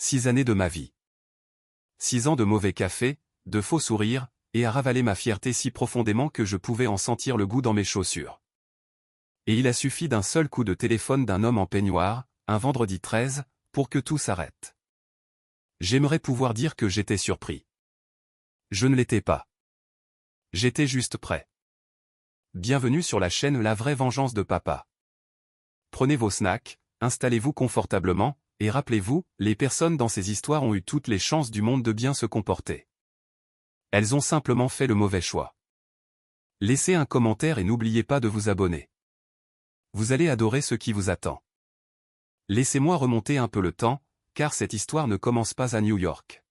6 années de ma vie. 6 ans de mauvais café, de faux sourires, et à ravaler ma fierté si profondément que je pouvais en sentir le goût dans mes chaussures. Et il a suffi d'un seul coup de téléphone d'un homme en peignoir, un vendredi 13, pour que tout s'arrête. J'aimerais pouvoir dire que j'étais surpris. Je ne l'étais pas. J'étais juste prêt. Bienvenue sur la chaîne La Vraie Vengeance de Papa. Prenez vos snacks, installez-vous confortablement, et rappelez-vous, les personnes dans ces histoires ont eu toutes les chances du monde de bien se comporter. Elles ont simplement fait le mauvais choix. Laissez un commentaire et n'oubliez pas de vous abonner. Vous allez adorer ce qui vous attend. Laissez-moi remonter un peu le temps, car cette histoire ne commence pas à New York.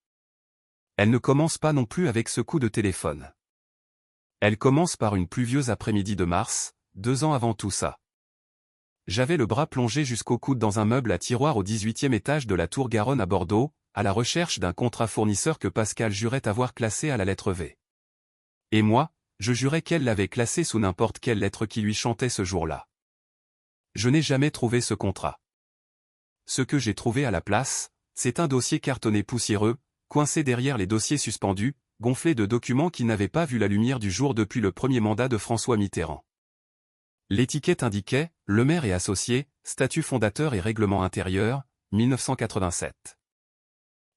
Elle ne commence pas non plus avec ce coup de téléphone. Elle commence par une pluvieuse après-midi de mars, 2 ans avant tout ça. J'avais le bras plongé jusqu'au coude dans un meuble à tiroir au 18e étage de la Tour Garonne à Bordeaux, à la recherche d'un contrat fournisseur que Pascal jurait avoir classé à la lettre V. Et moi, je jurais qu'elle l'avait classé sous n'importe quelle lettre qui lui chantait ce jour-là. Je n'ai jamais trouvé ce contrat. Ce que j'ai trouvé à la place, c'est un dossier cartonné poussiéreux, coincé derrière les dossiers suspendus, gonflé de documents qui n'avaient pas vu la lumière du jour depuis le premier mandat de François Mitterrand. L'étiquette indiquait « Le maire et associé, statut fondateur et règlement intérieur, 1987 ».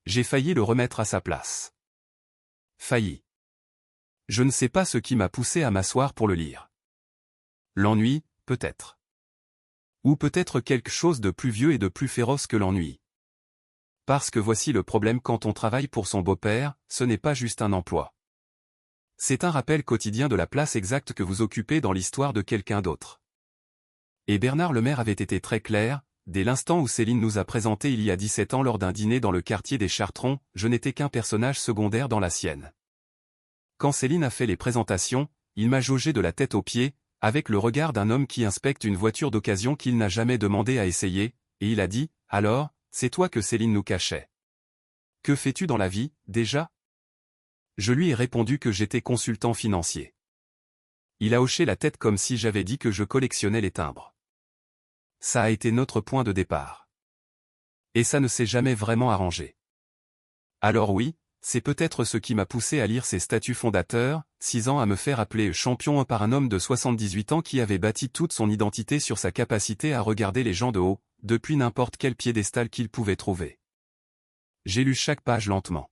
J'ai failli le remettre à sa place. Failli. Je ne sais pas ce qui m'a poussé à m'asseoir pour le lire. L'ennui, peut-être. Ou peut-être quelque chose de plus vieux et de plus féroce que l'ennui. Parce que voici le problème quand on travaille pour son beau-père, ce n'est pas juste un emploi. C'est un rappel quotidien de la place exacte que vous occupez dans l'histoire de quelqu'un d'autre. Et Bernard Lemaire avait été très clair, dès l'instant où Céline nous a présenté il y a 17 ans lors d'un dîner dans le quartier des Chartrons, je n'étais qu'un personnage secondaire dans la sienne. Quand Céline a fait les présentations, il m'a jaugé de la tête aux pieds, avec le regard d'un homme qui inspecte une voiture d'occasion qu'il n'a jamais demandé à essayer, et il a dit, « Alors, c'est toi que Céline nous cachait. Que fais-tu dans la vie, déjà ?» Je lui ai répondu que j'étais consultant financier. Il a hoché la tête comme si j'avais dit que je collectionnais les timbres. Ça a été notre point de départ. Et ça ne s'est jamais vraiment arrangé. Alors oui, c'est peut-être ce qui m'a poussé à lire ses statuts fondateurs, 6 ans à me faire appeler champion par un homme de 78 ans qui avait bâti toute son identité sur sa capacité à regarder les gens de haut, depuis n'importe quel piédestal qu'il pouvait trouver. J'ai lu chaque page lentement.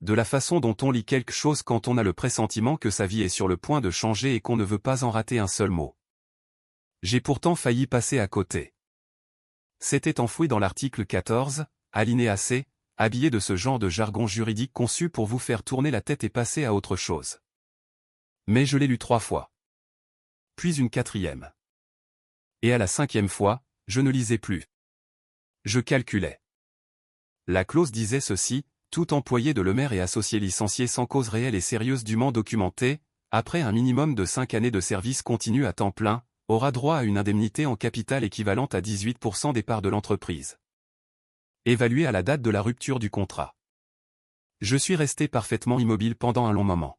De la façon dont on lit quelque chose quand on a le pressentiment que sa vie est sur le point de changer et qu'on ne veut pas en rater un seul mot. J'ai pourtant failli passer à côté. C'était enfoui dans l'article 14, alinéa C, habillé de ce genre de jargon juridique conçu pour vous faire tourner la tête et passer à autre chose. Mais je l'ai lu 3 fois. Puis une 4e. Et à la 5e fois, je ne lisais plus. Je calculais. La clause disait ceci: tout employé de Lemaire et associé licencié sans cause réelle et sérieuse dûment documentée, après un minimum de 5 années de service continu à temps plein, aura droit à une indemnité en capital équivalente à 18% des parts de l'entreprise. Évaluée à la date de la rupture du contrat. Je suis resté parfaitement immobile pendant un long moment.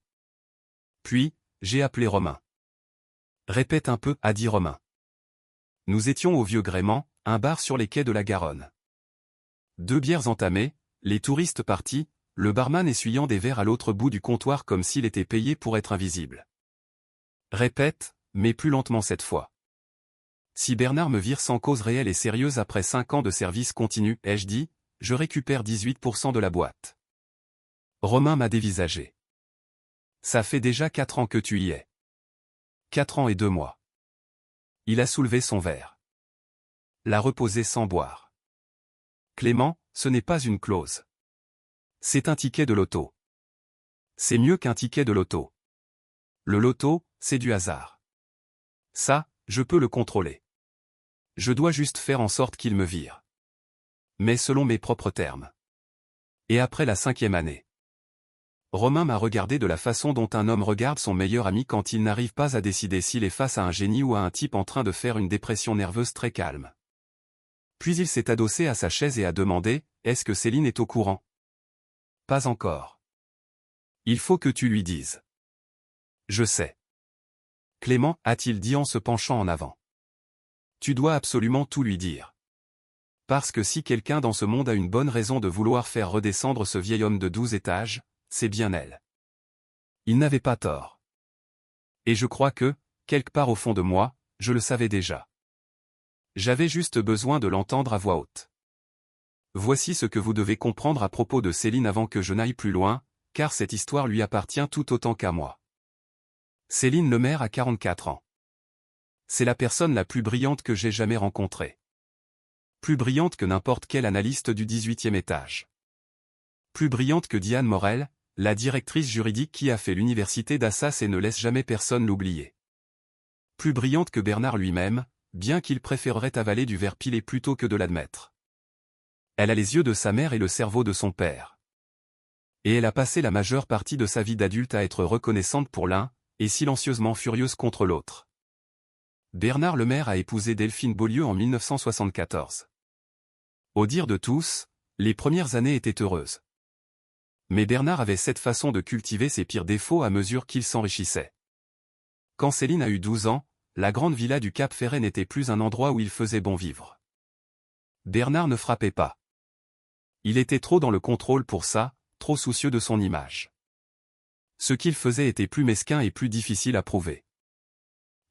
Puis, j'ai appelé Romain. Répète un peu, a dit Romain. Nous étions au Vieux Gréement, un bar sur les quais de la Garonne. 2 bières entamées, les touristes partis, le barman essuyant des verres à l'autre bout du comptoir comme s'il était payé pour être invisible. Répète, mais plus lentement cette fois. Si Bernard me vire sans cause réelle et sérieuse après 5 ans de service continu, ai-je dit, je récupère 18% de la boîte. Romain m'a dévisagé. Ça fait déjà 4 ans que tu y es. 4 ans et 2 mois. Il a soulevé son verre. L'a reposé sans boire. Clément, ce n'est pas une clause. C'est un ticket de loto. C'est mieux qu'un ticket de loto. Le loto, c'est du hasard. Ça, je peux le contrôler. Je dois juste faire en sorte qu'il me vire. Mais selon mes propres termes. Et après la 5e année. Romain m'a regardé de la façon dont un homme regarde son meilleur ami quand il n'arrive pas à décider s'il est face à un génie ou à un type en train de faire une dépression nerveuse très calme. Puis il s'est adossé à sa chaise et a demandé, « Est-ce que Céline est au courant ?» Pas encore. Il faut que tu lui dises. Je sais. Clément, a-t-il dit en se penchant en avant. Tu dois absolument tout lui dire. parce que si quelqu'un dans ce monde a une bonne raison de vouloir faire redescendre ce vieil homme de 12 étages, c'est bien elle. Il n'avait pas tort. Et je crois que, quelque part au fond de moi, je le savais déjà. J'avais juste besoin de l'entendre à voix haute. Voici ce que vous devez comprendre à propos de Céline avant que je n'aille plus loin, car cette histoire lui appartient tout autant qu'à moi. Céline Lemaire a 44 ans. C'est la personne la plus brillante que j'ai jamais rencontrée. Plus brillante que n'importe quel analyste du 18e étage. Plus brillante que Diane Morel, la directrice juridique qui a fait l'université d'Assas et ne laisse jamais personne l'oublier. Plus brillante que Bernard lui-même, bien qu'il préférerait avaler du verre pilé plutôt que de l'admettre. Elle a les yeux de sa mère et le cerveau de son père. Et elle a passé la majeure partie de sa vie d'adulte à être reconnaissante pour l'un, et silencieusement furieuse contre l'autre. Bernard Lemaire a épousé Delphine Beaulieu en 1974. Au dire de tous, les premières années étaient heureuses. Mais Bernard avait cette façon de cultiver ses pires défauts à mesure qu'il s'enrichissait. Quand Céline a eu 12 ans, la grande villa du Cap Ferret n'était plus un endroit où il faisait bon vivre. Bernard ne frappait pas. Il était trop dans le contrôle pour ça, trop soucieux de son image. Ce qu'il faisait était plus mesquin et plus difficile à prouver.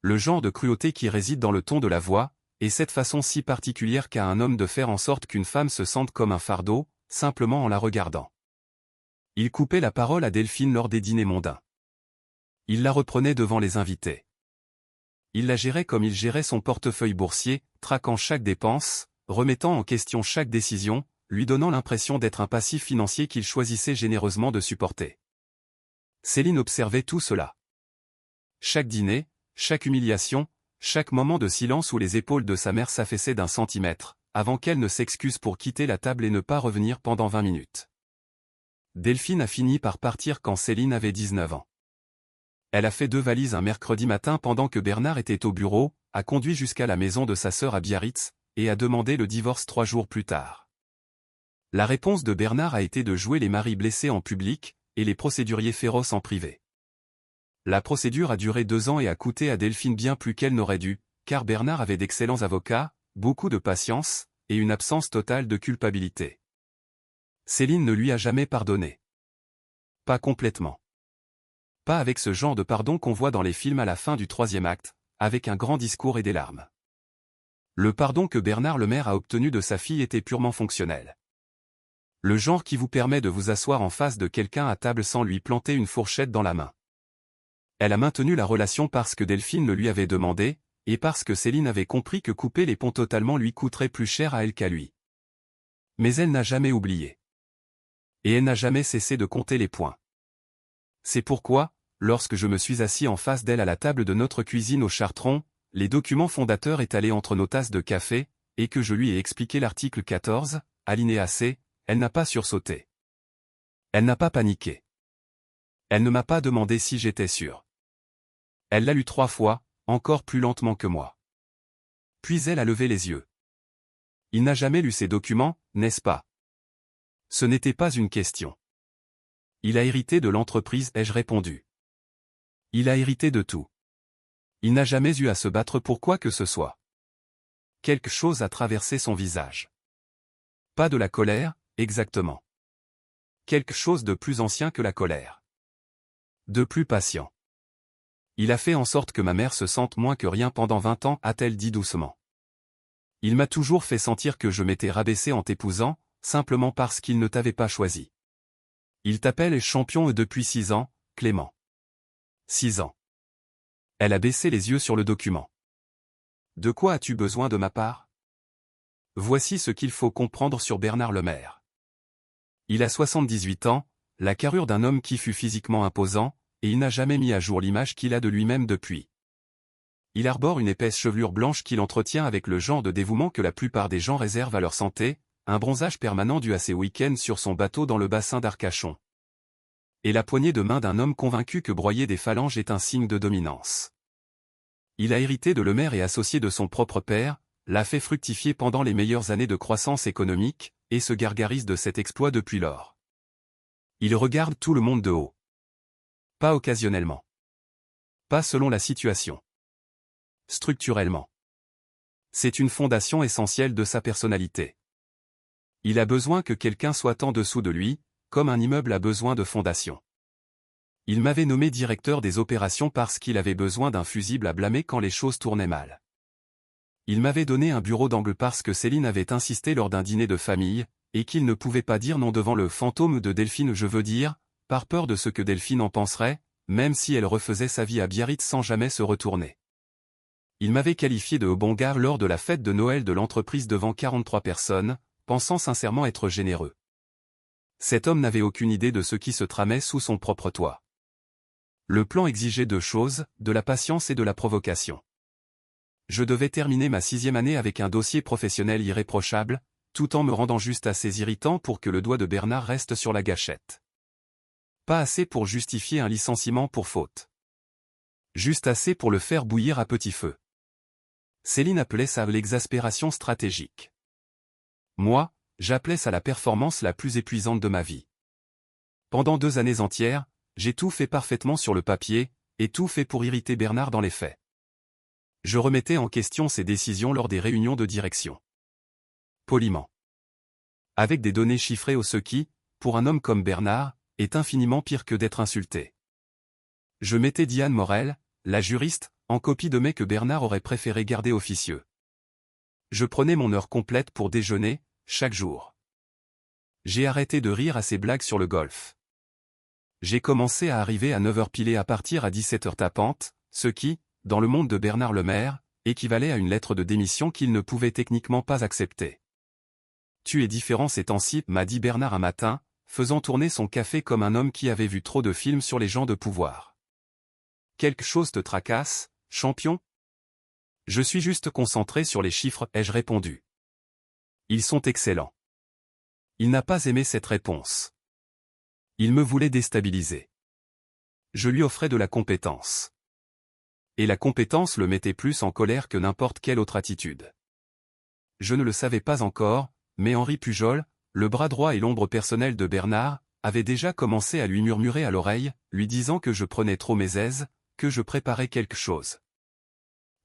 Le genre de cruauté qui réside dans le ton de la voix, et cette façon si particulière qu'a un homme de faire en sorte qu'une femme se sente comme un fardeau, simplement en la regardant. Il coupait la parole à Delphine lors des dîners mondains. Il la reprenait devant les invités. Il la gérait comme il gérait son portefeuille boursier, traquant chaque dépense, remettant en question chaque décision, lui donnant l'impression d'être un passif financier qu'il choisissait généreusement de supporter. Céline observait tout cela. Chaque dîner, chaque humiliation, chaque moment de silence où les épaules de sa mère s'affaissaient d'un centimètre, avant qu'elle ne s'excuse pour quitter la table et ne pas revenir pendant 20 minutes. Delphine a fini par partir quand Céline avait 19 ans. Elle a fait 2 valises un mercredi matin pendant que Bernard était au bureau, a conduit jusqu'à la maison de sa sœur à Biarritz, et a demandé le divorce 3 jours plus tard. La réponse de Bernard a été de jouer les maris blessés en public, et les procéduriers féroces en privé. La procédure a duré 2 ans et a coûté à Delphine bien plus qu'elle n'aurait dû, car Bernard avait d'excellents avocats, beaucoup de patience, et une absence totale de culpabilité. Céline ne lui a jamais pardonné. Pas complètement. Pas avec ce genre de pardon qu'on voit dans les films à la fin du 3e acte, avec un grand discours et des larmes. Le pardon que Bernard Lemaire a obtenu de sa fille était purement fonctionnel. Le genre qui vous permet de vous asseoir en face de quelqu'un à table sans lui planter une fourchette dans la main. Elle a maintenu la relation parce que Delphine le lui avait demandé, et parce que Céline avait compris que couper les ponts totalement lui coûterait plus cher à elle qu'à lui. Mais elle n'a jamais oublié. Et elle n'a jamais cessé de compter les points. C'est pourquoi, lorsque je me suis assis en face d'elle à la table de notre cuisine au Chartron, les documents fondateurs étalés entre nos tasses de café, et que je lui ai expliqué l'article 14, alinéa C, elle n'a pas sursauté. Elle n'a pas paniqué. Elle ne m'a pas demandé si j'étais sûr. Elle l'a lu 3 fois, encore plus lentement que moi. Puis elle a levé les yeux. Il n'a jamais lu ces documents, n'est-ce pas? Ce n'était pas une question. Il a hérité de l'entreprise, ai-je répondu. Il a hérité de tout. Il n'a jamais eu à se battre pour quoi que ce soit. Quelque chose a traversé son visage. Pas de la colère, exactement. Quelque chose de plus ancien que la colère. De plus patient. Il a fait en sorte que ma mère se sente moins que rien pendant 20 ans, a-t-elle dit doucement. Il m'a toujours fait sentir que je m'étais rabaissé en t'épousant, simplement parce qu'il ne t'avait pas choisi. Il t'appelle champion depuis 6 ans, Clément. 6 ans. Elle a baissé les yeux sur le document. De quoi as-tu besoin de ma part? Voici ce qu'il faut comprendre sur Bernard Lemaire. Il a 78 ans, la carrure d'un homme qui fut physiquement imposant, et il n'a jamais mis à jour l'image qu'il a de lui-même depuis. Il arbore une épaisse chevelure blanche qu'il entretient avec le genre de dévouement que la plupart des gens réservent à leur santé, un bronzage permanent dû à ses week-ends sur son bateau dans le bassin d'Arcachon. Et la poignée de main d'un homme convaincu que broyer des phalanges est un signe de dominance. Il a hérité de Lemaire et associé de son propre père, l'a fait fructifier pendant les meilleures années de croissance économique, et se gargarise de cet exploit depuis lors. Il regarde tout le monde de haut. Pas occasionnellement. Pas selon la situation. Structurellement. C'est une fondation essentielle de sa personnalité. Il a besoin que quelqu'un soit en dessous de lui, comme un immeuble a besoin de fondation. Il m'avait nommé directeur des opérations parce qu'il avait besoin d'un fusible à blâmer quand les choses tournaient mal. Il m'avait donné un bureau d'angle parce que Céline avait insisté lors d'un dîner de famille, et qu'il ne pouvait pas dire non devant le fantôme de Delphine, je veux dire, par peur de ce que Delphine en penserait, même si elle refaisait sa vie à Biarritz sans jamais se retourner. Il m'avait qualifié de bon gars lors de la fête de Noël de l'entreprise devant 43 personnes, pensant sincèrement être généreux. Cet homme n'avait aucune idée de ce qui se tramait sous son propre toit. Le plan exigeait deux choses, de la patience et de la provocation. Je devais terminer ma 6e année avec un dossier professionnel irréprochable, tout en me rendant juste assez irritant pour que le doigt de Bernard reste sur la gâchette. Pas assez pour justifier un licenciement pour faute. Juste assez pour le faire bouillir à petit feu. Céline appelait ça l'exaspération stratégique. Moi, j'appelais ça la performance la plus épuisante de ma vie. Pendant 2 années entières, j'ai tout fait parfaitement sur le papier, et tout fait pour irriter Bernard dans les faits. Je remettais en question ses décisions lors des réunions de direction. Poliment. Avec des données chiffrées au ce qui, pour un homme comme Bernard, est infiniment pire que d'être insulté. Je mettais Diane Morel, la juriste, en copie de mais que Bernard aurait préféré garder officieux. Je prenais mon heure complète pour déjeuner, chaque jour. J'ai arrêté de rire à ses blagues sur le golf. J'ai commencé à arriver à 9h pile à partir à 17h tapante, ce qui, dans le monde de Bernard Lemaire, équivalait à une lettre de démission qu'il ne pouvait techniquement pas accepter. Tu es différent ces temps-ci, m'a dit Bernard un matin, faisant tourner son café comme un homme qui avait vu trop de films sur les gens de pouvoir. Quelque chose te tracasse, champion? Je suis juste concentré sur les chiffres, ai-je répondu. Ils sont excellents. Il n'a pas aimé cette réponse. Il me voulait déstabiliser. Je lui offrais de la compétence. Et la compétence le mettait plus en colère que n'importe quelle autre attitude. Je ne le savais pas encore, mais Henri Pujol, le bras droit et l'ombre personnelle de Bernard, avait déjà commencé à lui murmurer à l'oreille, lui disant que je prenais trop mes aises, que je préparais quelque chose.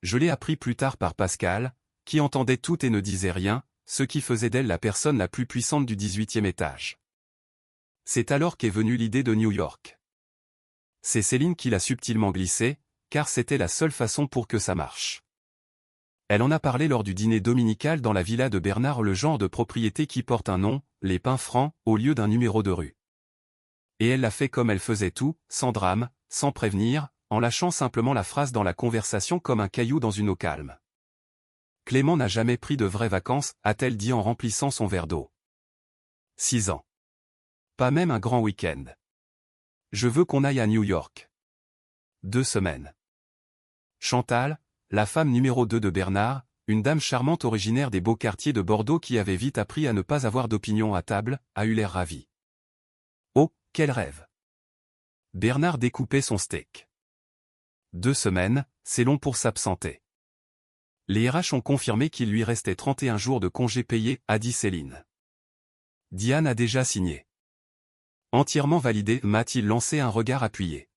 Je l'ai appris plus tard par Pascal, qui entendait tout et ne disait rien, ce qui faisait d'elle la personne la plus puissante du 18e étage. C'est alors qu'est venue l'idée de New York. C'est Céline qui l'a subtilement glissée, car c'était la seule façon pour que ça marche. Elle en a parlé lors du dîner dominical dans la villa de Bernard, le genre de propriété qui porte un nom, les Pins Francs, au lieu d'un numéro de rue. Et elle l'a fait comme elle faisait tout, sans drame, sans prévenir, en lâchant simplement la phrase dans la conversation comme un caillou dans une eau calme. Clément n'a jamais pris de vraies vacances, a-t-elle dit en remplissant son verre d'eau. 6 ans. Pas même un grand week-end. Je veux qu'on aille à New York. 2 semaines. Chantal, la femme numéro 2 de Bernard, une dame charmante originaire des beaux quartiers de Bordeaux qui avait vite appris à ne pas avoir d'opinion à table, a eu l'air ravie. Oh, quel rêve! Bernard découpait son steak. 2 semaines, c'est long pour s'absenter. Les RH ont confirmé qu'il lui restait 31 jours de congés payés, a dit Céline. Diane a déjà signé. Entièrement validé, m'a-t-il lancé un regard appuyé.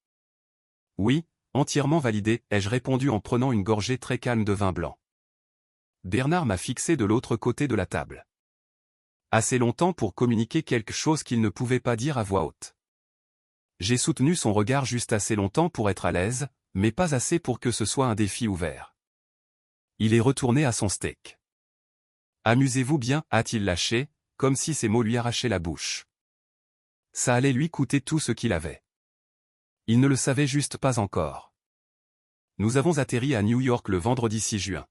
Oui, entièrement validé, ai-je répondu en prenant une gorgée très calme de vin blanc. Bernard m'a fixé de l'autre côté de la table. Assez longtemps pour communiquer quelque chose qu'il ne pouvait pas dire à voix haute. J'ai soutenu son regard juste assez longtemps pour être à l'aise, mais pas assez pour que ce soit un défi ouvert. Il est retourné à son steak. Amusez-vous bien, a-t-il lâché, comme si ces mots lui arrachaient la bouche. Ça allait lui coûter tout ce qu'il avait. Il ne le savait juste pas encore. Nous avons atterri à New York le vendredi 6 juin.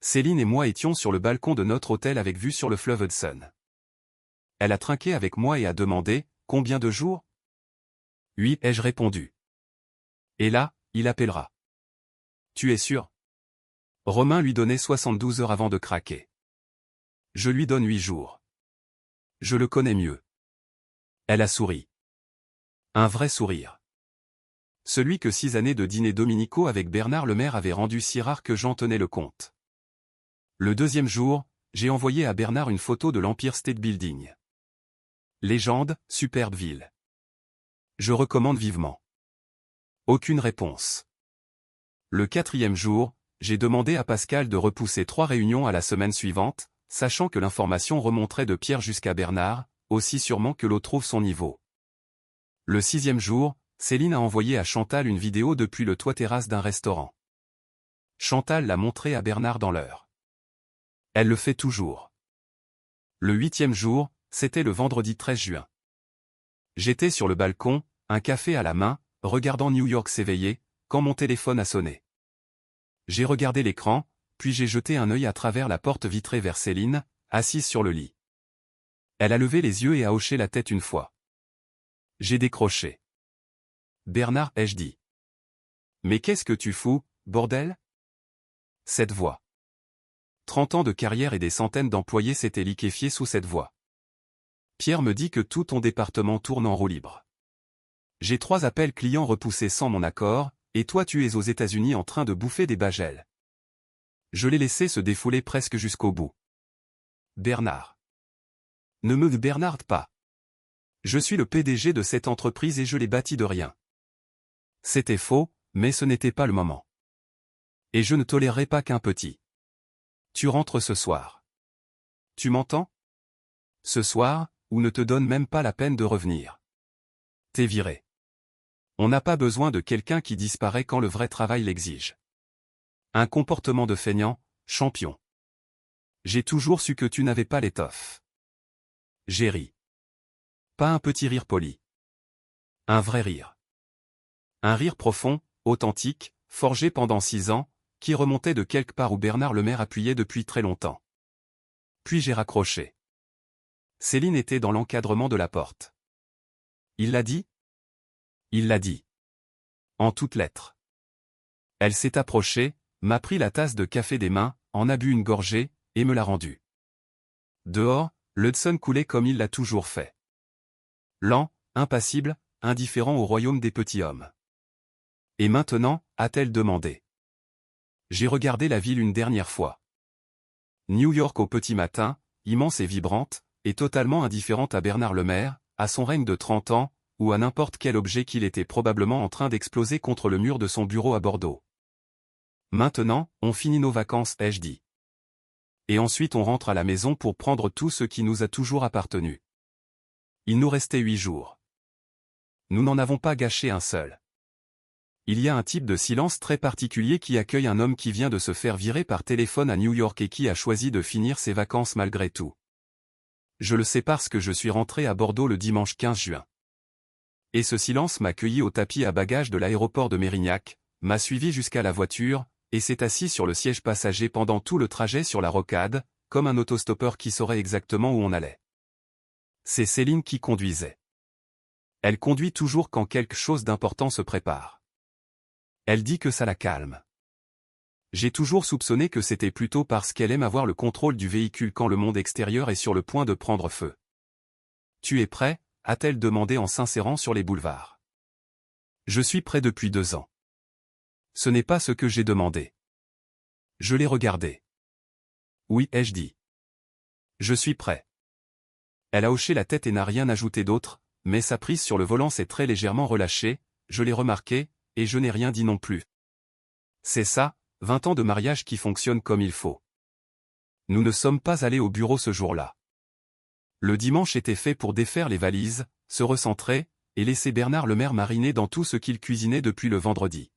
Céline et moi étions sur le balcon de notre hôtel avec vue sur le fleuve Hudson. Elle a trinqué avec moi et a demandé « Combien de jours ?» Oui, ai-je répondu. Et là, il appellera. Tu es sûr? Romain lui donnait 72 heures avant de craquer. Je lui donne 8 jours. Je le connais mieux. Elle a souri. Un vrai sourire. Celui que 6 années de dîners dominicaux avec Bernard Lemaire avaient rendu si rare que j'en tenais le compte. Le 2e jour, j'ai envoyé à Bernard une photo de l'Empire State Building. Légende, superbe ville. Je recommande vivement. Aucune réponse. Le 4e jour, j'ai demandé à Pascal de repousser 3 réunions à la semaine suivante, sachant que l'information remonterait de Pierre jusqu'à Bernard, aussi sûrement que l'eau trouve son niveau. Le 6e jour, Céline a envoyé à Chantal une vidéo depuis le toit terrasse d'un restaurant. Chantal l'a montrée à Bernard dans l'heure. Elle le fait toujours. Le 8e jour, c'était le vendredi 13 juin. J'étais sur le balcon, un café à la main, regardant New York s'éveiller, quand mon téléphone a sonné. J'ai regardé l'écran, puis j'ai jeté un œil à travers la porte vitrée vers Céline, assise sur le lit. Elle a levé les yeux et a hoché la tête une fois. J'ai décroché. Bernard, ai-je dit. Mais qu'est-ce que tu fous, bordel? Cette voix. 30 ans de carrière et des centaines d'employés s'étaient liquéfiés sous cette voix. Pierre me dit que tout ton département tourne en roue libre. J'ai 3 appels clients repoussés sans mon accord, et toi tu es aux États-Unis en train de bouffer des bagels. Je l'ai laissé se défouler presque jusqu'au bout. Bernard. Ne me bernarde pas. Je suis le PDG de cette entreprise et je l'ai bâtie de rien. C'était faux, mais ce n'était pas le moment. Et je ne tolérerai pas qu'un petit. Tu rentres ce soir. Tu m'entends? Ce soir, ou ne te donne même pas la peine de revenir. T'es viré. On n'a pas besoin de quelqu'un qui disparaît quand le vrai travail l'exige. Un comportement de feignant, champion. J'ai toujours su que tu n'avais pas l'étoffe. J'ai ri. Pas un petit rire poli. Un vrai rire. Un rire profond, authentique, forgé pendant 6 ans, qui remontait de quelque part où Bernard Lemaire appuyait depuis très longtemps. Puis j'ai raccroché. Céline était dans l'encadrement de la porte. Il l'a dit? Il l'a dit. En toutes lettres. Elle s'est approchée, m'a pris la tasse de café des mains, en a bu une gorgée, et me l'a rendue. Dehors, l'Hudson coulait comme il l'a toujours fait. Lent, impassible, indifférent au royaume des petits hommes. Et maintenant, a-t-elle demandé. J'ai regardé la ville une dernière fois. New York au petit matin, immense et vibrante, et totalement indifférente à Bernard Lemaire, à son règne de 30 ans, ou à n'importe quel objet qu'il était probablement en train d'exploser contre le mur de son bureau à Bordeaux. Maintenant, on finit nos vacances, ai-je dit. Et ensuite on rentre à la maison pour prendre tout ce qui nous a toujours appartenu. Il nous restait 8 jours. Nous n'en avons pas gâché un seul. Il y a un type de silence très particulier qui accueille un homme qui vient de se faire virer par téléphone à New York et qui a choisi de finir ses vacances malgré tout. Je le sais parce que je suis rentré à Bordeaux le dimanche 15 juin. Et ce silence m'a cueilli au tapis à bagages de l'aéroport de Mérignac, m'a suivi jusqu'à la voiture, et s'est assis sur le siège passager pendant tout le trajet sur la rocade, comme un autostoppeur qui saurait exactement où on allait. C'est Céline qui conduisait. Elle conduit toujours quand quelque chose d'important se prépare. Elle dit que ça la calme. J'ai toujours soupçonné que c'était plutôt parce qu'elle aime avoir le contrôle du véhicule quand le monde extérieur est sur le point de prendre feu. « Tu es prêt ?» a-t-elle demandé en s'insérant sur les boulevards. Je suis prêt depuis 2 ans. Ce n'est pas ce que j'ai demandé. Je l'ai regardé. Oui, ai-je dit. Je suis prêt. Elle a hoché la tête et n'a rien ajouté d'autre, mais sa prise sur le volant s'est très légèrement relâchée, je l'ai remarqué, et je n'ai rien dit non plus. C'est ça, 20 ans de mariage qui fonctionnent comme il faut. Nous ne sommes pas allés au bureau ce jour-là. Le dimanche était fait pour défaire les valises, se recentrer, et laisser Bernard Lemaire mariner dans tout ce qu'il cuisinait depuis le vendredi.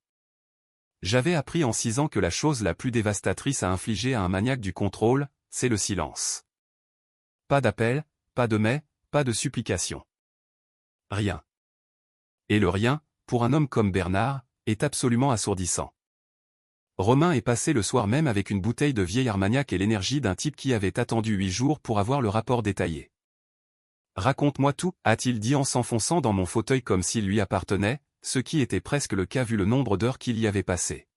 J'avais appris en 6 ans que la chose la plus dévastatrice à infliger à un maniaque du contrôle, c'est le silence. Pas d'appel, pas de mais, pas de supplication. Rien. Et le rien, pour un homme comme Bernard, est absolument assourdissant. Romain est passé le soir même avec une bouteille de vieille Armagnac et l'énergie d'un type qui avait attendu 8 jours pour avoir le rapport détaillé. Raconte-moi tout, a-t-il dit en s'enfonçant dans mon fauteuil comme s'il lui appartenait, ce qui était presque le cas vu le nombre d'heures qu'il y avait passé.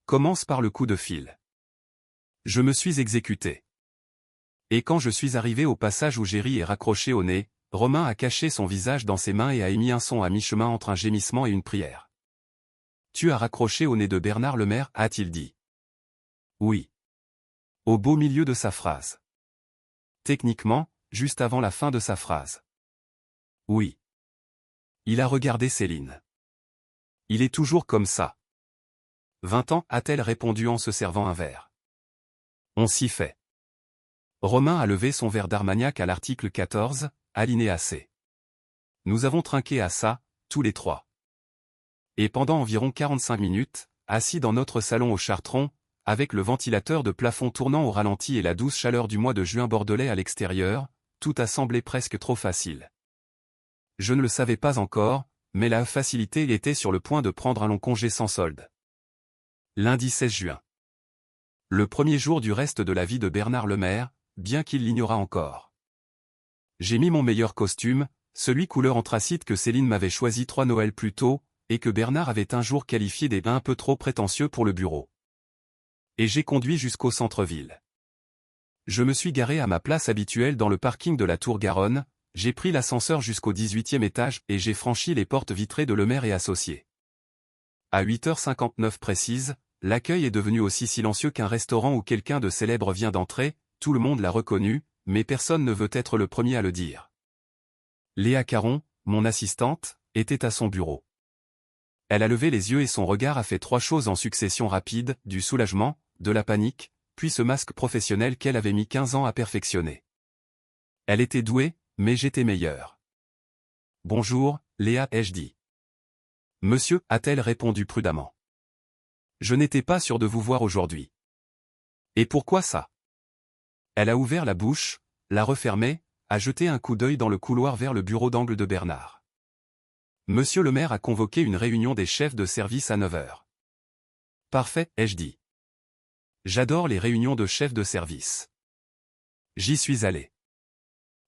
Commence par le coup de fil. Je me suis exécuté. Et quand je suis arrivé au passage où Géry est raccroché au nez, Romain a caché son visage dans ses mains et a émis un son à mi-chemin entre un gémissement et une prière. Tu as raccroché au nez de Bernard Lemaire, a-t-il dit. Oui. Au beau milieu de sa phrase. Techniquement, juste avant la fin de sa phrase. Oui. Il a regardé Céline. Il est toujours comme ça. 20 ans, a-t-elle répondu en se servant un verre. On s'y fait. Romain a levé son verre d'Armagnac à l'article 14, alinéa C. Nous avons trinqué à ça, tous les trois. Et pendant environ 45 minutes, assis dans notre salon au Chartron, avec le ventilateur de plafond tournant au ralenti et la douce chaleur du mois de juin bordelais à l'extérieur, tout a semblé presque trop facile. Je ne le savais pas encore, mais la facilité était sur le point de prendre un long congé sans solde. Lundi 16 juin. Le premier jour du reste de la vie de Bernard Lemaire, bien qu'il l'ignorât encore. J'ai mis mon meilleur costume, celui couleur anthracite que Céline m'avait choisi 3 Noëls plus tôt, et que Bernard avait un jour qualifié des un peu trop prétentieux pour le bureau. Et j'ai conduit jusqu'au centre-ville. Je me suis garé à ma place habituelle dans le parking de la Tour Garonne, j'ai pris l'ascenseur jusqu'au 18e étage et j'ai franchi les portes vitrées de Lemaire et Associés. À 8h59 précise, l'accueil est devenu aussi silencieux qu'un restaurant où quelqu'un de célèbre vient d'entrer, tout le monde l'a reconnu, mais personne ne veut être le premier à le dire. Léa Caron, mon assistante, était à son bureau. Elle a levé les yeux et son regard a fait 3 choses en succession rapide, du soulagement, de la panique, puis ce masque professionnel qu'elle avait mis 15 ans à perfectionner. Elle était douée, mais j'étais meilleur. Bonjour, Léa, ai-je dit. Monsieur, a-t-elle répondu prudemment. Je n'étais pas sûr de vous voir aujourd'hui. Et pourquoi ça? Elle a ouvert la bouche, l'a refermée, a jeté un coup d'œil dans le couloir vers le bureau d'angle de Bernard. Monsieur le maire a convoqué une réunion des chefs de service à 9h. Parfait, ai-je dit. J'adore les réunions de chefs de service. J'y suis allé.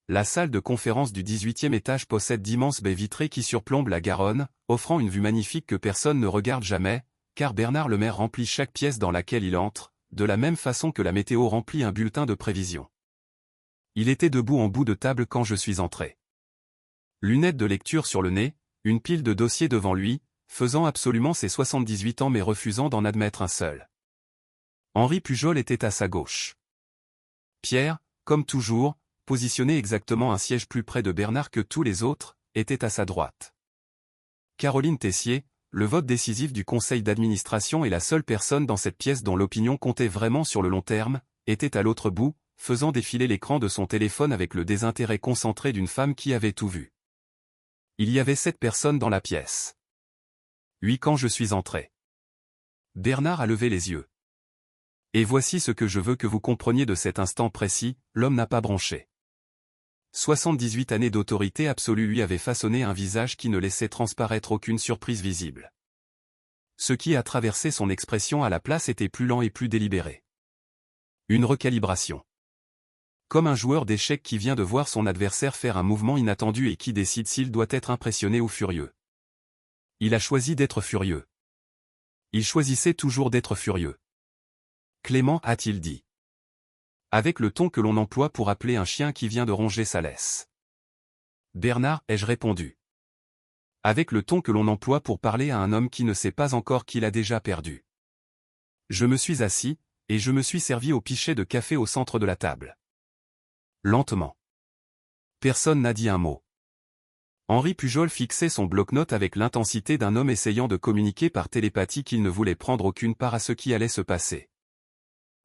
La salle de conférence du 18e étage possède d'immenses baies vitrées qui surplombent la Garonne, offrant une vue magnifique que personne ne regarde jamais, car Bernard le maire remplit chaque pièce dans laquelle il entre, de la même façon que la météo remplit un bulletin de prévision. Il était debout en bout de table quand je suis entré. Lunettes de lecture sur le nez, une pile de dossiers devant lui, faisant absolument ses 78 ans mais refusant d'en admettre un seul. Henri Pujol était à sa gauche. Pierre, comme toujours, positionné exactement un siège plus près de Bernard que tous les autres, était à sa droite. Caroline Tessier, le vote décisif du conseil d'administration et la seule personne dans cette pièce dont l'opinion comptait vraiment sur le long terme, était à l'autre bout, faisant défiler l'écran de son téléphone avec le désintérêt concentré d'une femme qui avait tout vu. Il y avait 7 personnes dans la pièce. 8 quand je suis entré. Bernard a levé les yeux. Et voici ce que je veux que vous compreniez de cet instant précis, l'homme n'a pas bronché. 78 années d'autorité absolue lui avaient façonné un visage qui ne laissait transparaître aucune surprise visible. Ce qui a traversé son expression à la place était plus lent et plus délibéré. Une recalibration. Comme un joueur d'échecs qui vient de voir son adversaire faire un mouvement inattendu et qui décide s'il doit être impressionné ou furieux. Il a choisi d'être furieux. Il choisissait toujours d'être furieux. Clément, a-t-il dit. Avec le ton que l'on emploie pour appeler un chien qui vient de ronger sa laisse. Bernard, ai-je répondu. Avec le ton que l'on emploie pour parler à un homme qui ne sait pas encore qu'il a déjà perdu. Je me suis assis, et je me suis servi au pichet de café au centre de la table. Lentement. Personne n'a dit un mot. Henri Pujol fixait son bloc-notes avec l'intensité d'un homme essayant de communiquer par télépathie qu'il ne voulait prendre aucune part à ce qui allait se passer.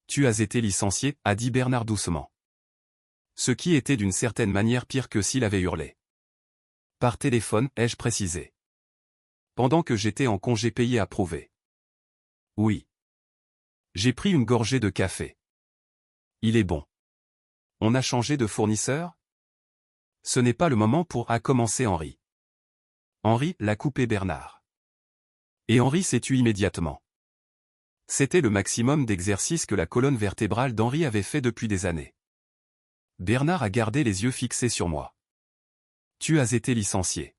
Tu as été licencié, a dit Bernard doucement. Ce qui était d'une certaine manière pire que s'il avait hurlé. Par téléphone, ai-je précisé. Pendant que j'étais en congé payé approuvé. Oui. J'ai pris une gorgée de café. Il est bon. On a changé de fournisseur? Ce n'est pas le moment pour a commencé Henri. Henri l'a coupé Bernard. Et Henri s'est tu immédiatement. C'était le maximum d'exercice que la colonne vertébrale d'Henri avait fait depuis des années. Bernard a gardé les yeux fixés sur moi. Tu as été licencié.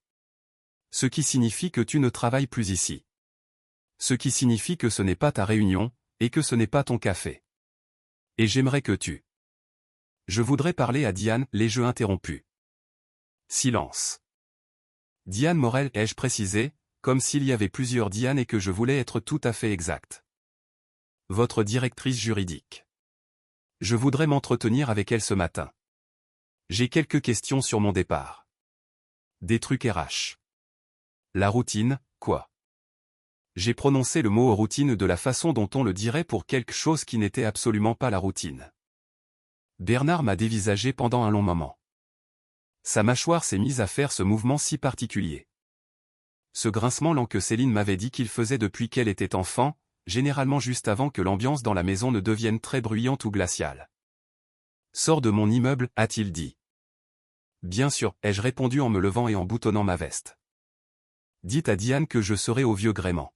Ce qui signifie que tu ne travailles plus ici. Ce qui signifie que ce n'est pas ta réunion, et que ce n'est pas ton café. Et j'aimerais que tu... Je voudrais parler à Diane, les jeux interrompus. Silence. Diane Morel, ai-je précisé, comme s'il y avait plusieurs Diane et que je voulais être tout à fait exact. Votre directrice juridique. Je voudrais m'entretenir avec elle ce matin. J'ai quelques questions sur mon départ. Des trucs RH. La routine, quoi? J'ai prononcé le mot routine de la façon dont on le dirait pour quelque chose qui n'était absolument pas la routine. Bernard m'a dévisagé pendant un long moment. Sa mâchoire s'est mise à faire ce mouvement si particulier. Ce grincement lent que Céline m'avait dit qu'il faisait depuis qu'elle était enfant, généralement juste avant que l'ambiance dans la maison ne devienne très bruyante ou glaciale. « Sors de mon immeuble », a-t-il dit. « Bien sûr », ai-je répondu en me levant et en boutonnant ma veste. « Dites à Diane que je serai au vieux gréement.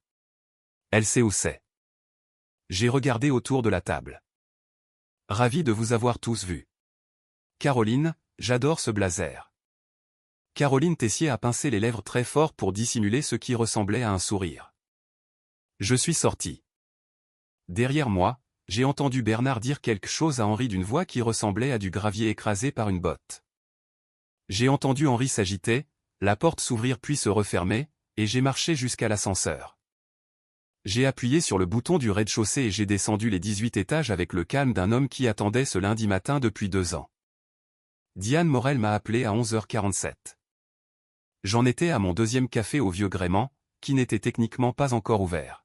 Elle sait où c'est. » J'ai regardé autour de la table. Ravi de vous avoir tous vus. Caroline, j'adore ce blazer. Caroline Tessier a pincé les lèvres très fort pour dissimuler ce qui ressemblait à un sourire. Je suis sorti. Derrière moi, j'ai entendu Bernard dire quelque chose à Henri d'une voix qui ressemblait à du gravier écrasé par une botte. J'ai entendu Henri s'agiter, la porte s'ouvrir puis se refermer, et j'ai marché jusqu'à l'ascenseur. J'ai appuyé sur le bouton du rez-de-chaussée et j'ai descendu les 18 étages avec le calme d'un homme qui attendait ce lundi matin depuis 2 ans. Diane Morel m'a appelé à 11h47. J'en étais à mon 2e café au Vieux Gréement, qui n'était techniquement pas encore ouvert.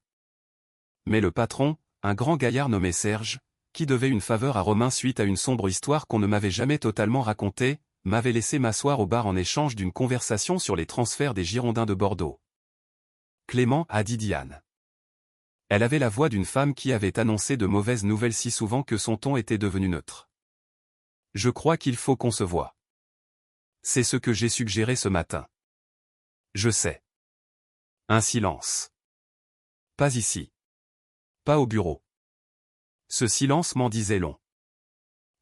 Mais le patron, un grand gaillard nommé Serge, qui devait une faveur à Romain suite à une sombre histoire qu'on ne m'avait jamais totalement racontée, m'avait laissé m'asseoir au bar en échange d'une conversation sur les transferts des Girondins de Bordeaux. Clément, a dit Diane. Elle avait la voix d'une femme qui avait annoncé de mauvaises nouvelles si souvent que son ton était devenu neutre. Je crois qu'il faut qu'on se voie. C'est ce que j'ai suggéré ce matin. Je sais. Un silence. Pas ici. Pas au bureau. Ce silence m'en disait long.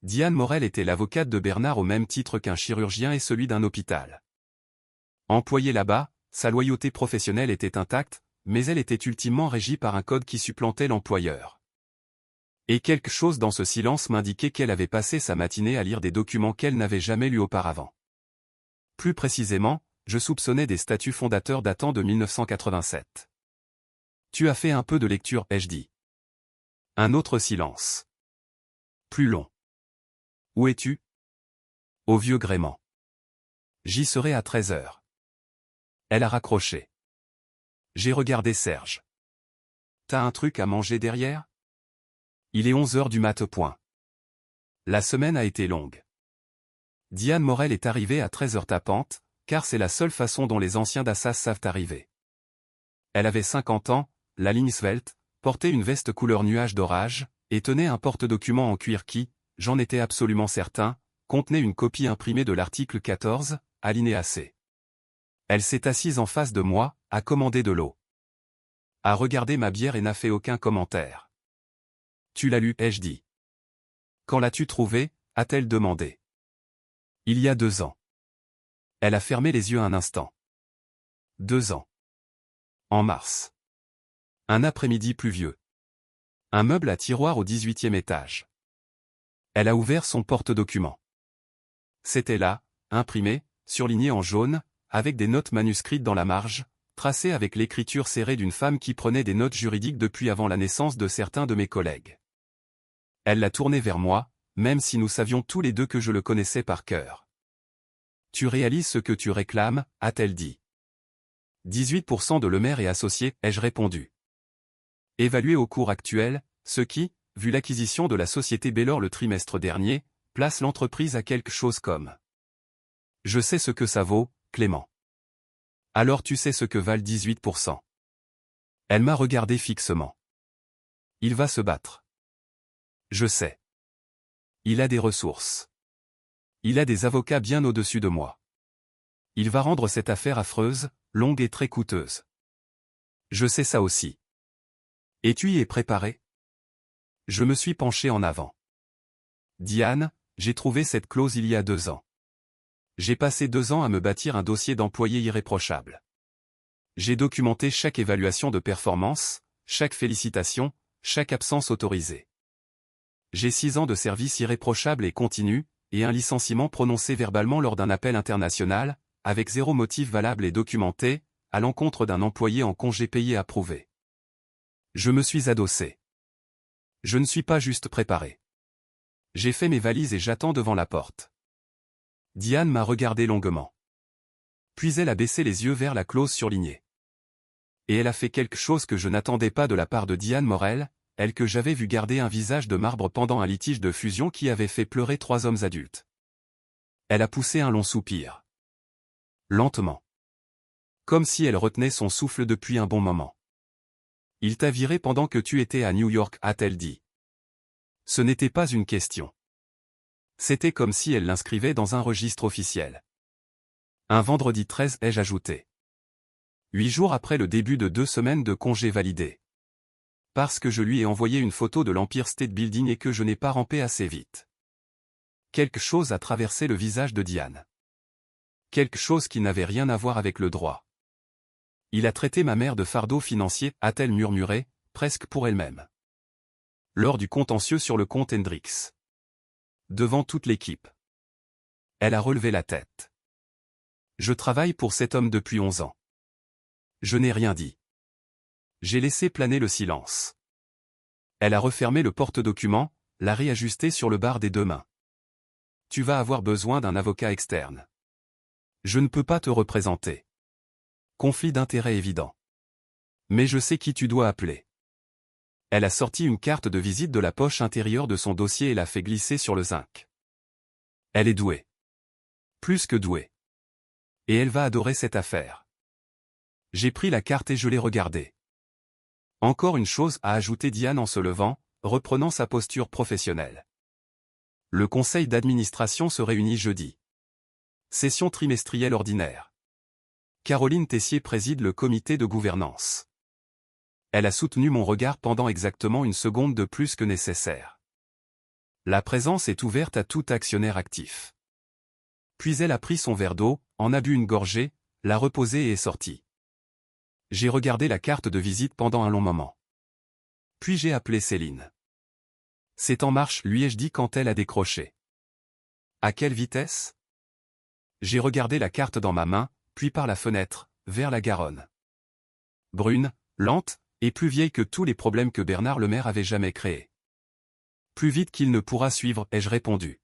Diane Morel était l'avocate de Bernard au même titre qu'un chirurgien et celui d'un hôpital. Employée là-bas, sa loyauté professionnelle était intacte, mais elle était ultimement régie par un code qui supplantait l'employeur. Et quelque chose dans ce silence m'indiquait qu'elle avait passé sa matinée à lire des documents qu'elle n'avait jamais lus auparavant. Plus précisément, je soupçonnais des statuts fondateurs datant de 1987. Tu as fait un peu de lecture, ai-je dit. Un autre silence. Plus long. Où es-tu? Au Vieux Gréement. J'y serai à 13h. Elle a raccroché. J'ai regardé Serge. T'as un truc à manger derrière? Il est 11h du mat. Point. La semaine a été longue. Diane Morel est arrivée à 13h tapante, car c'est la seule façon dont les anciens d'Assas savent arriver. Elle avait 50 ans, la ligne svelte, portait une veste couleur nuage d'orage, et tenait un porte-document en cuir qui, j'en étais absolument certain, contenait une copie imprimée de l'article 14, alinéa C. Elle s'est assise en face de moi, a commandé de l'eau. A regardé ma bière et n'a fait aucun commentaire. Tu l'as lu, ai-je dit. Quand l'as-tu trouvé, a-t-elle demandé. Il y a 2 ans. Elle a fermé les yeux un instant. 2 ans. En mars. Un après-midi pluvieux. Un meuble à tiroir au 18e étage. Elle a ouvert son porte-document. C'était là, imprimé, surligné en jaune, avec des notes manuscrites dans la marge, tracées avec l'écriture serrée d'une femme qui prenait des notes juridiques depuis avant la naissance de certains de mes collègues. Elle l'a tourné vers moi, même si nous savions tous les deux que je le connaissais par cœur. Tu réalises ce que tu réclames, a-t-elle dit. 18% de Lemaire et associés, ai-je répondu. Évalué au cours actuel, ce qui, vu l'acquisition de la société Bellor le trimestre dernier, place l'entreprise à quelque chose comme. Je sais ce que ça vaut, Clément. Alors tu sais ce que valent 18%. Elle m'a regardé fixement. Il va se battre. Je sais. Il a des ressources. Il a des avocats bien au-dessus de moi. Il va rendre cette affaire affreuse, longue et très coûteuse. Je sais ça aussi. Et tu y es préparé? Je me suis penché en avant. Diane, j'ai trouvé cette clause il y a 2 ans. J'ai passé 2 ans à me bâtir un dossier d'employé irréprochable. J'ai documenté chaque évaluation de performance, chaque félicitation, chaque absence autorisée. J'ai 6 ans de service irréprochable et continu, et un licenciement prononcé verbalement lors d'un appel international, avec 0 motif valable et documenté, à l'encontre d'un employé en congé payé approuvé. Je me suis adossé. Je ne suis pas juste préparé. J'ai fait mes valises et j'attends devant la porte. Diane m'a regardé longuement. Puis elle a baissé les yeux vers la clause surlignée. Et elle a fait quelque chose que je n'attendais pas de la part de Diane Morel, elle que j'avais vu garder un visage de marbre pendant un litige de fusion qui avait fait pleurer 3 hommes adultes. Elle a poussé un long soupir. Lentement. Comme si elle retenait son souffle depuis un bon moment. Il t'a viré pendant que tu étais à New York, a-t-elle dit. Ce n'était pas une question. C'était comme si elle l'inscrivait dans un registre officiel. Un vendredi 13, ai-je ajouté. 8 jours après le début de 2 semaines de congé validé. Parce que je lui ai envoyé une photo de l'Empire State Building et que je n'ai pas rampé assez vite. Quelque chose a traversé le visage de Diane. Quelque chose qui n'avait rien à voir avec le droit. Il a traité ma mère de fardeau financier, a-t-elle murmuré, presque pour elle-même. Lors du contentieux sur le compte Hendrix. Devant toute l'équipe. Elle a relevé la tête. Je travaille pour cet homme depuis 11 ans. Je n'ai rien dit. J'ai laissé planer le silence. Elle a refermé le porte-document, l'a réajusté sur le bar des 2 mains. Tu vas avoir besoin d'un avocat externe. Je ne peux pas te représenter. Conflit d'intérêts évident. Mais je sais qui tu dois appeler. Elle a sorti une carte de visite de la poche intérieure de son dossier et l'a fait glisser sur le zinc. Elle est douée. Plus que douée. Et elle va adorer cette affaire. J'ai pris la carte et je l'ai regardée. Encore une chose, a ajouté Diane en se levant, reprenant sa posture professionnelle. Le conseil d'administration se réunit jeudi. Session trimestrielle ordinaire. Caroline Tessier préside le comité de gouvernance. Elle a soutenu mon regard pendant exactement une seconde de plus que nécessaire. La présence est ouverte à tout actionnaire actif. Puis elle a pris son verre d'eau, en a bu une gorgée, l'a reposé et est sortie. J'ai regardé la carte de visite pendant un long moment. Puis j'ai appelé Céline. C'est en marche, lui ai-je dit quand elle a décroché. À quelle vitesse? J'ai regardé la carte dans ma main, puis par la fenêtre, vers la Garonne. Brune, lente, et plus vieille que tous les problèmes que Bernard le maire avait jamais créés. Plus vite qu'il ne pourra suivre, ai-je répondu.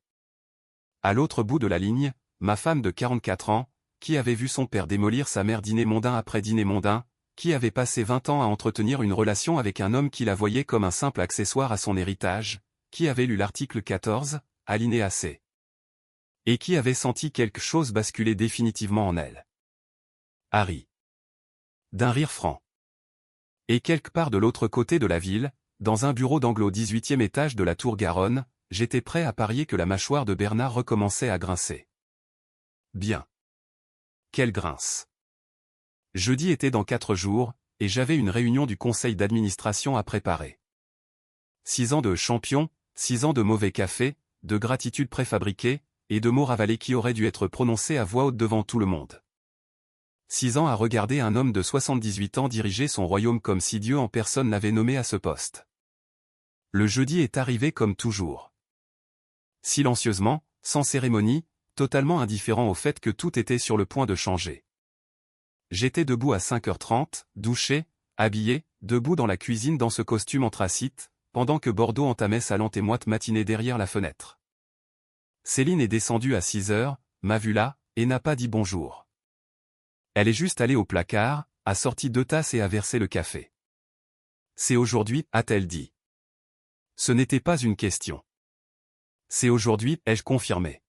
À l'autre bout de la ligne, ma femme de 44 ans, qui avait vu son père démolir sa mère dîner mondain après dîner mondain, qui avait passé 20 ans à entretenir une relation avec un homme qui la voyait comme un simple accessoire à son héritage, qui avait lu l'article 14, alinéa C. Et qui avait senti quelque chose basculer définitivement en elle. Harry. D'un rire franc. Et quelque part de l'autre côté de la ville, dans un bureau d'angle au 18e étage de la Tour Garonne, j'étais prêt à parier que la mâchoire de Bernard recommençait à grincer. Bien. Quelle grince. Jeudi était dans 4 jours, et j'avais une réunion du conseil d'administration à préparer. 6 ans de champion, 6 ans de mauvais café, de gratitude préfabriquée, et de mots ravalés qui auraient dû être prononcés à voix haute devant tout le monde. 6 ans à regarder un homme de 78 ans diriger son royaume comme si Dieu en personne l'avait nommé à ce poste. Le jeudi est arrivé comme toujours. Silencieusement, sans cérémonie, totalement indifférent au fait que tout était sur le point de changer. J'étais debout à 5h30, douché, habillé, debout dans la cuisine dans ce costume anthracite, pendant que Bordeaux entamait sa lente et moite matinée derrière la fenêtre. Céline est descendue à 6h, m'a vu là, et n'a pas dit bonjour. Elle est juste allée au placard, a sorti 2 tasses et a versé le café. C'est aujourd'hui, a-t-elle dit. Ce n'était pas une question. C'est aujourd'hui, ai-je confirmé.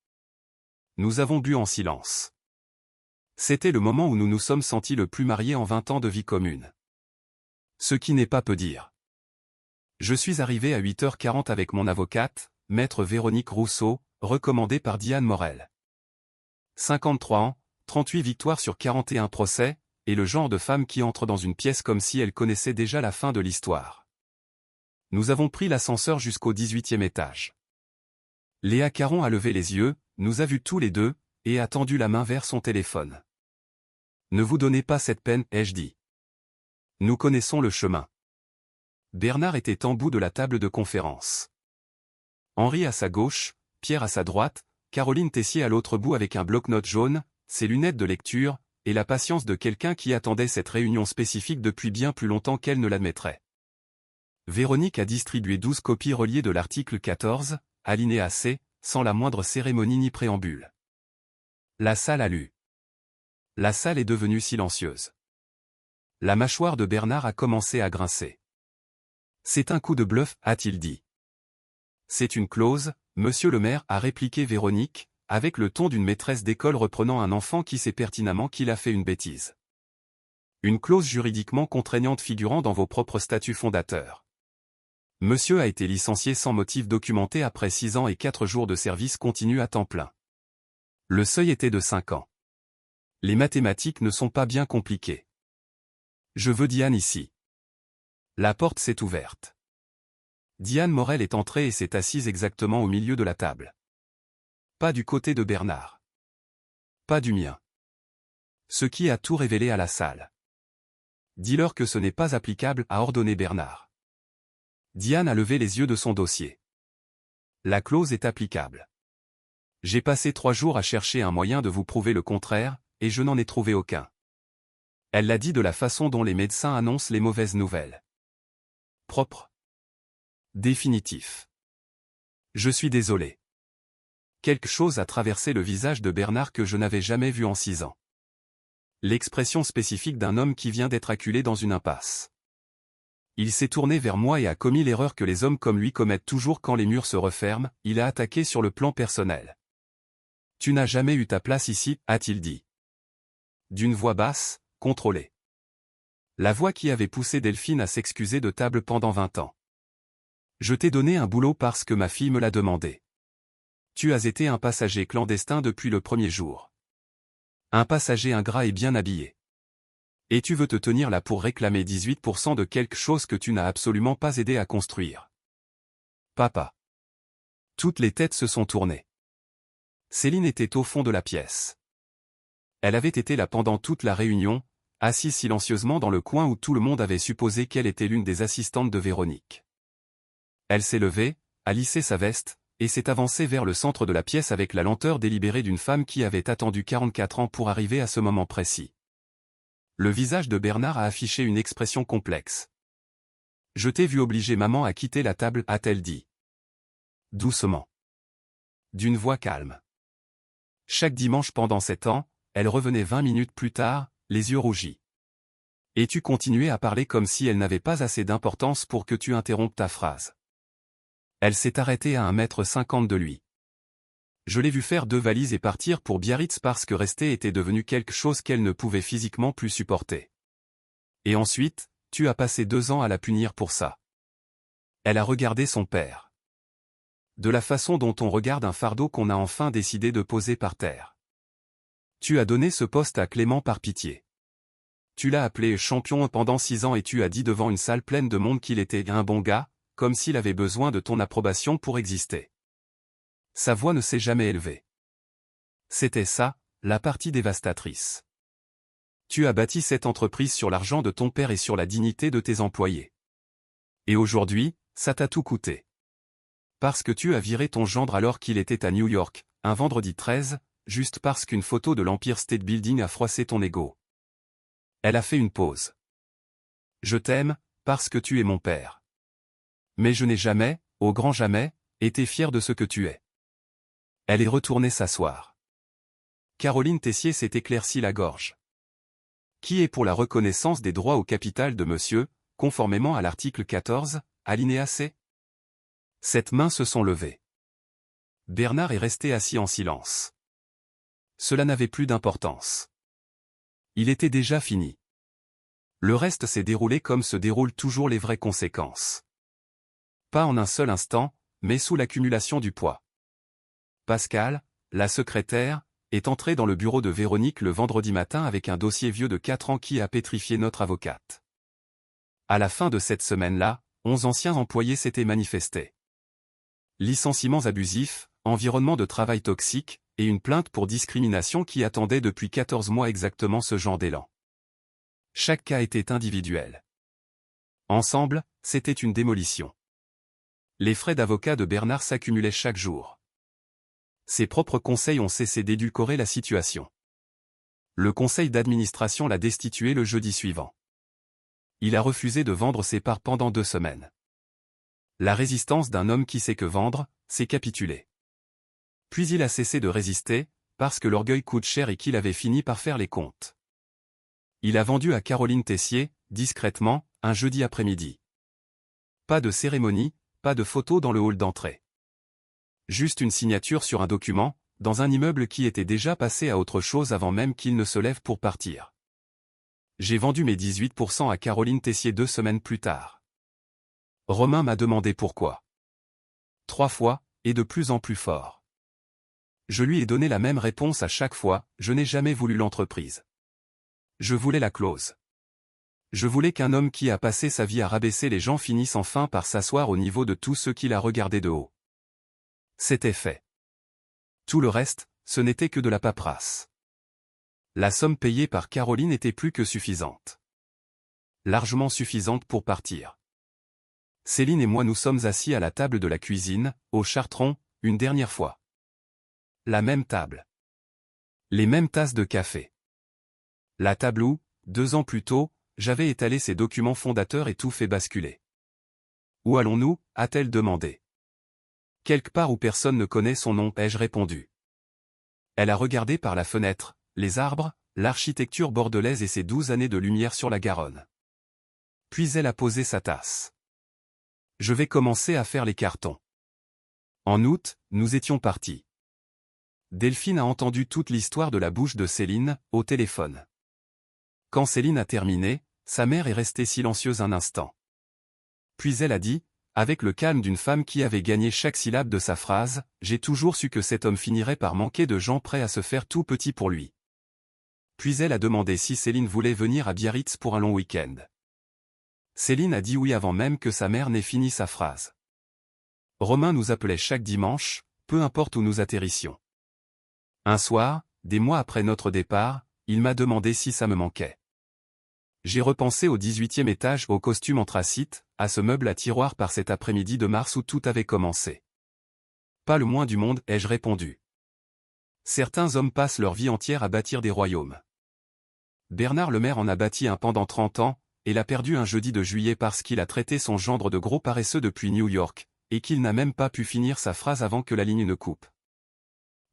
Nous avons bu en silence. C'était le moment où nous nous sommes sentis le plus mariés en 20 ans de vie commune. Ce qui n'est pas peu dire. Je suis arrivé à 8h40 avec mon avocate, maître Véronique Rousseau, recommandée par Diane Morel. 53 ans, 38 victoires sur 41 procès, et le genre de femme qui entre dans une pièce comme si elle connaissait déjà la fin de l'histoire. Nous avons pris l'ascenseur jusqu'au 18e étage. Léa Caron a levé les yeux, nous a vus tous les deux, et a tendu la main vers son téléphone. Ne vous donnez pas cette peine, ai-je dit. Nous connaissons le chemin. Bernard était en bout de la table de conférence. Henri à sa gauche, Pierre à sa droite, Caroline Tessier à l'autre bout avec un bloc-notes jaune, ses lunettes de lecture, et la patience de quelqu'un qui attendait cette réunion spécifique depuis bien plus longtemps qu'elle ne l'admettrait. Véronique a distribué 12 copies reliées de l'article 14, alinéa C, sans la moindre cérémonie ni préambule. La salle a lu. La salle est devenue silencieuse. La mâchoire de Bernard a commencé à grincer. C'est un coup de bluff, a-t-il dit. C'est une clause, monsieur le maire, a répliqué Véronique, avec le ton d'une maîtresse d'école reprenant un enfant qui sait pertinemment qu'il a fait une bêtise. Une clause juridiquement contraignante figurant dans vos propres statuts fondateurs. Monsieur a été licencié sans motif documenté après 6 ans et 4 jours de service continu à temps plein. Le seuil était de 5 ans. Les mathématiques ne sont pas bien compliquées. Je veux Diane ici. La porte s'est ouverte. Diane Morel est entrée et s'est assise exactement au milieu de la table. Pas du côté de Bernard. Pas du mien. Ce qui a tout révélé à la salle. Dis-leur que ce n'est pas applicable, a ordonné Bernard. Diane a levé les yeux de son dossier. La clause est applicable. J'ai passé 3 jours à chercher un moyen de vous prouver le contraire, et je n'en ai trouvé aucun. Elle l'a dit de la façon dont les médecins annoncent les mauvaises nouvelles. Propre. Définitif. Je suis désolé. Quelque chose a traversé le visage de Bernard que je n'avais jamais vu en 6 ans. L'expression spécifique d'un homme qui vient d'être acculé dans une impasse. Il s'est tourné vers moi et a commis l'erreur que les hommes comme lui commettent toujours quand les murs se referment, il a attaqué sur le plan personnel. Tu n'as jamais eu ta place ici, a-t-il dit. D'une voix basse, contrôlée. La voix qui avait poussé Delphine à s'excuser de table pendant 20 ans. Je t'ai donné un boulot parce que ma fille me l'a demandé. Tu as été un passager clandestin depuis le premier jour. Un passager ingrat et bien habillé. Et tu veux te tenir là pour réclamer 18% de quelque chose que tu n'as absolument pas aidé à construire. Papa. Toutes les têtes se sont tournées. Céline était au fond de la pièce. Elle avait été là pendant toute la réunion, assise silencieusement dans le coin où tout le monde avait supposé qu'elle était l'une des assistantes de Véronique. Elle s'est levée, a lissé sa veste, et s'est avancée vers le centre de la pièce avec la lenteur délibérée d'une femme qui avait attendu 44 ans pour arriver à ce moment précis. Le visage de Bernard a affiché une expression complexe. « Je t'ai vu obliger maman à quitter la table », a-t-elle dit. Doucement. D'une voix calme. Chaque dimanche pendant 7 ans, elle revenait 20 minutes plus tard, les yeux rougis. Et tu continuais à parler comme si elle n'avait pas assez d'importance pour que tu interrompes ta phrase. Elle s'est arrêtée à 1,50 m de lui. Je l'ai vu faire 2 valises et partir pour Biarritz parce que rester était devenu quelque chose qu'elle ne pouvait physiquement plus supporter. Et ensuite, tu as passé 2 ans à la punir pour ça. Elle a regardé son père. De la façon dont on regarde un fardeau qu'on a enfin décidé de poser par terre. Tu as donné ce poste à Clément par pitié. Tu l'as appelé champion pendant 6 ans et tu as dit devant une salle pleine de monde qu'il était un bon gars, comme s'il avait besoin de ton approbation pour exister. Sa voix ne s'est jamais élevée. C'était ça, la partie dévastatrice. Tu as bâti cette entreprise sur l'argent de ton père et sur la dignité de tes employés. Et aujourd'hui, ça t'a tout coûté. Parce que tu as viré ton gendre alors qu'il était à New York, un vendredi 13, juste parce qu'une photo de l'Empire State Building a froissé ton ego. Elle a fait une pause. Je t'aime, parce que tu es mon père. Mais je n'ai jamais, au grand jamais, été fier de ce que tu es. Elle est retournée s'asseoir. Caroline Tessier s'est éclairci la gorge. Qui est pour la reconnaissance des droits au capital de monsieur, conformément à l'article 14, alinéa C? 7 mains se sont levées. Bernard est resté assis en silence. Cela n'avait plus d'importance. Il était déjà fini. Le reste s'est déroulé comme se déroulent toujours les vraies conséquences. Pas en un seul instant, mais sous l'accumulation du poids. Pascal, la secrétaire, est entrée dans le bureau de Véronique le vendredi matin avec un dossier vieux de 4 ans qui a pétrifié notre avocate. À la fin de cette semaine-là, 11 anciens employés s'étaient manifestés. Licenciements abusifs, environnement de travail toxique, et une plainte pour discrimination qui attendait depuis 14 mois exactement ce genre d'élan. Chaque cas était individuel. Ensemble, c'était une démolition. Les frais d'avocat de Bernard s'accumulaient chaque jour. Ses propres conseils ont cessé d'édulcorer la situation. Le conseil d'administration l'a destitué le jeudi suivant. Il a refusé de vendre ses parts pendant 2 semaines. La résistance d'un homme qui sait que vendre, c'est capituler. Puis il a cessé de résister, parce que l'orgueil coûte cher et qu'il avait fini par faire les comptes. Il a vendu à Caroline Tessier, discrètement, un jeudi après-midi. Pas de cérémonie, pas de photo dans le hall d'entrée. Juste une signature sur un document, dans un immeuble qui était déjà passé à autre chose avant même qu'il ne se lève pour partir. J'ai vendu mes 18% à Caroline Tessier 2 semaines plus tard. Romain m'a demandé pourquoi. 3 fois, et de plus en plus fort. Je lui ai donné la même réponse à chaque fois, je n'ai jamais voulu l'entreprise. Je voulais la clause. Je voulais qu'un homme qui a passé sa vie à rabaisser les gens finisse enfin par s'asseoir au niveau de tous ceux qui la regardaient de haut. C'était fait. Tout le reste, ce n'était que de la paperasse. La somme payée par Caroline était plus que suffisante. Largement suffisante pour partir. Céline et moi nous sommes assis à la table de la cuisine, au Chartron, une dernière fois. La même table. Les mêmes tasses de café. La table où, 2 ans plus tôt, j'avais étalé ses documents fondateurs et tout fait basculer. Où allons-nous, a-t-elle demandé. Quelque part où personne ne connaît son nom, ai-je répondu. Elle a regardé par la fenêtre, les arbres, l'architecture bordelaise et ses 12 années de lumière sur la Garonne. Puis elle a posé sa tasse. Je vais commencer à faire les cartons. En août, nous étions partis. Delphine a entendu toute l'histoire de la bouche de Céline, au téléphone. Quand Céline a terminé, sa mère est restée silencieuse un instant. Puis elle a dit, avec le calme d'une femme qui avait gagné chaque syllabe de sa phrase, « J'ai toujours su que cet homme finirait par manquer de gens prêts à se faire tout petit pour lui. » Puis elle a demandé si Céline voulait venir à Biarritz pour un long week-end. Céline a dit oui avant même que sa mère n'ait fini sa phrase. Romain nous appelait chaque dimanche, peu importe où nous atterrissions. Un soir, des mois après notre départ, il m'a demandé si ça me manquait. J'ai repensé au 18e étage au costume anthracite, à ce meuble à tiroir par cet après-midi de mars où tout avait commencé. Pas le moins du monde, ai-je répondu. Certains hommes passent leur vie entière à bâtir des royaumes. Bernard Lemaire en a bâti un pendant 30 ans, et l'a perdu un jeudi de juillet parce qu'il a traité son gendre de gros paresseux depuis New York, et qu'il n'a même pas pu finir sa phrase avant que la ligne ne coupe.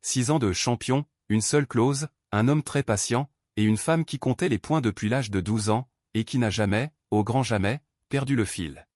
6 ans de champion, une seule clause, un homme très patient, et une femme qui comptait les points depuis l'âge de 12 ans, et qui n'a jamais, au grand jamais, perdu le fil.